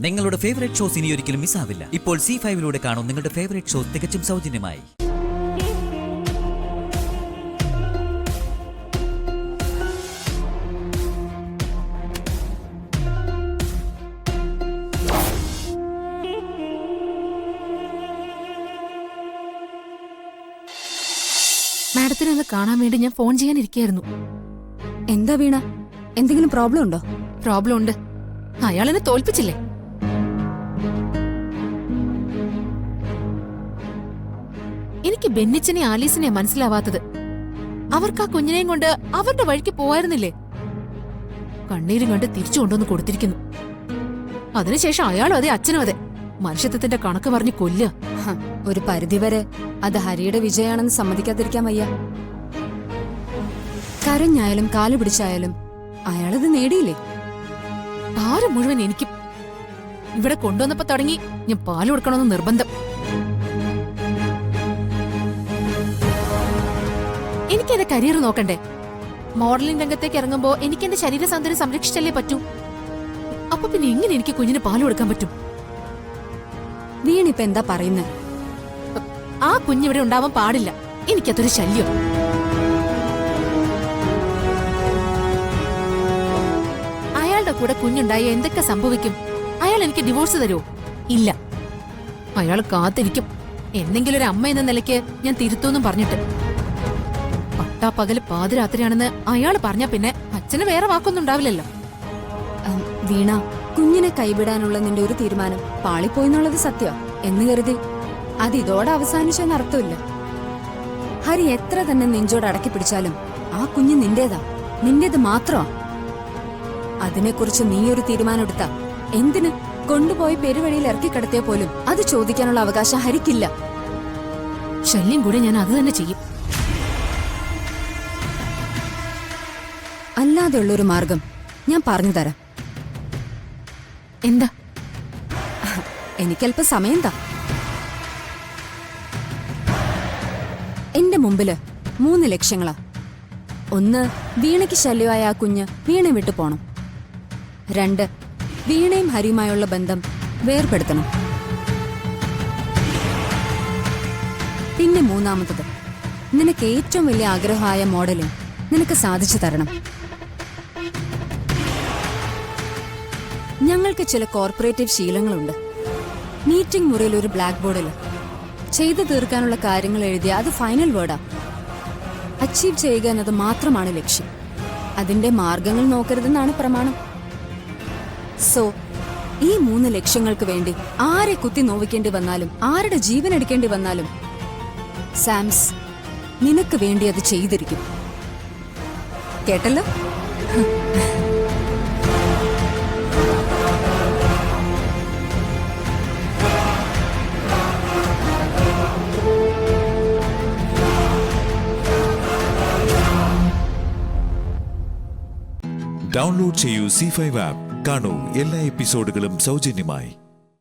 നിങ്ങളുടെ favourite shows ഇനി ഒരിക്കലും മിസ്സാവില്ല. ഇപ്പോൾ C5-ലൂടെ കാണും നിങ്ങളുടെ ഫേവറേറ്റ് ഷോസ് തികച്ചും സൗജന്യമായി. മാഡത്തിനെ ഒന്ന് കാണാൻ വേണ്ടി ഞാൻ ഫോൺ ചെയ്യാനിരിക്കായിരുന്നു. എന്താ വീണ, എന്തെങ്കിലും പ്രോബ്ലം ഉണ്ടോ? പ്രോബ്ലം ഉണ്ട്. അയാളെന്നെ തോൽപ്പിച്ചില്ലേ? എനിക്ക് ബെന്നിച്ചനെ ആലീസിനെ മനസ്സിലാവാത്തത്. അവർക്ക് ആ കുഞ്ഞിനെയും കൊണ്ട് അവരുടെ വഴിക്ക് പോവായിരുന്നില്ലേ? കണ്ണീരും കണ്ട് തിരിച്ചു കൊണ്ടുവന്ന് കൊടുത്തിരിക്കുന്നു. അതിനുശേഷം അയാളും അതെ അച്ഛനും അതെ മനുഷ്യത്വത്തിന്റെ കണക്ക് പറഞ്ഞ് കൊല്ലുക. ഒരു പരിധിവരെ അത് ഹരിയുടെ വിജയാണെന്ന് സമ്മതിക്കാതിരിക്കാൻ വയ്യ. കരഞ്ഞായാലും കാല് പിടിച്ചായാലും അയാളത് നേടിയില്ലേ? പാല് മുഴുവൻ എനിക്കും. ഇവിടെ കൊണ്ടുവന്നപ്പോ തുടങ്ങി ഞാൻ പാല് കൊടുക്കണമെന്ന് നിർബന്ധം. എനിക്കെന്റെ കരിയർ നോക്കണ്ടേ? മോഡലിംഗ് രംഗത്തേക്ക് ഇറങ്ങുമ്പോ എനിക്ക് എന്റെ ശരീര സൗന്ദര്യം സംരക്ഷിച്ചല്ലേ പറ്റൂ. അപ്പൊ പിന്നെ എങ്ങനെ എനിക്ക് കുഞ്ഞിന് പാല് കൊടുക്കാൻ പറ്റും? വീണിപ്പ എന്താ പറയുന്നത്? ആ കുഞ്ഞിവിടെ ഉണ്ടാവാൻ പാടില്ല. എനിക്കതൊരു ശല്യം. അയാളുടെ കൂടെ കുഞ്ഞുണ്ടായ എന്തൊക്കെ സംഭവിക്കും? അയാൾ എനിക്ക് ഡിവോഴ്സ് തരുമോ? ഇല്ല. അയാൾ കാത്തിരിക്കും എന്തെങ്കിലും ഒരു അമ്മ എന്ന നിലയ്ക്ക് ഞാൻ തിരുത്തൂന്നും പറഞ്ഞിട്ട്. പട്ടാപ്പകല് പാതിരാത്രിയാണെന്ന് അയാൾ പറഞ്ഞാ പിന്നെ അച്ഛന് വേറെ വാക്കൊന്നും ഉണ്ടാവില്ലല്ലോ. വീണ, കുഞ്ഞിനെ കൈവിടാനുള്ള നിന്റെ ഒരു തീരുമാനം പാളിപ്പോയിന്നുള്ളത് സത്യം എന്ന് കരുതി അത് ഇതോടെ അവസാനിച്ചെന്ന് അർത്ഥമില്ല. ഹരി എത്ര തന്നെ നെഞ്ചോട് അടക്കി പിടിച്ചാലും ആ കുഞ്ഞ് നിന്റേതാ, നിന്റേത് മാത്രമാ. അതിനെക്കുറിച്ച് നീ ഒരു തീരുമാനം എടുത്താ എന്തിന് കൊണ്ടുപോയി പെരുവഴിയിൽ ഇറക്കി കിടത്തിയ പോലും അത് ചോദിക്കാനുള്ള അവകാശം ഹരിക്കില്ല. ശല്യം കൂടെ ഞാൻ അത് തന്നെ ചെയ്യും. അല്ലാതെയുള്ളൊരു മാർഗം ഞാൻ പറഞ്ഞു തരാം. എന്താ? എനിക്കല്പ സമയം താ. എന്റെ മുമ്പില് 3 ലക്ഷ്യങ്ങളാ. 1, വീണയ്ക്ക് ശല്യമായ ആ കുഞ്ഞ് വീണ വിട്ടു പോണം. 2, വീണയും ഹരിയുമായുള്ള ബന്ധം വേർപെടുത്തണം. പിന്നെ 3-മത്തത്, നിനക്ക് ഏറ്റവും വലിയ ആഗ്രഹമായ മോഡലിംഗ് നിനക്ക് സാധിച്ചു തരണം. ഞങ്ങൾക്ക് ചില കോർപ്പറേറ്റീവ് ശീലങ്ങളുണ്ട്. മീറ്റിംഗ് മുറിയിൽ ഒരു ബ്ലാക്ക് ബോർഡിൽ ചെയ്തു തീർക്കാനുള്ള കാര്യങ്ങൾ എഴുതിയ അത് ഫൈനൽ വേർഡാ. അച്ചീവ് ചെയ്യുക എന്നത് മാത്രമാണ് ലക്ഷ്യം. അതിന്റെ മാർഗങ്ങൾ നോക്കരുതെന്നാണ് പ്രമാണം. സോ ഈ 3 ലക്ഷ്യങ്ങൾക്ക് വേണ്ടി ആരെ കുത്തി നോവിക്കേണ്ടി വന്നാലും ആരുടെ ജീവൻ എടുക്കേണ്ടി വന്നാലും സാംസ് നിനക്ക് വേണ്ടി അത് ചെയ്തിരിക്കും. കേട്ടല്ലോ? ഡൗൺലോഡ് ചെയ്യൂ C5 ആപ്പ്. കാണൂ എല്ലാ എപ്പിസോഡുകളും സൗജന്യമായി.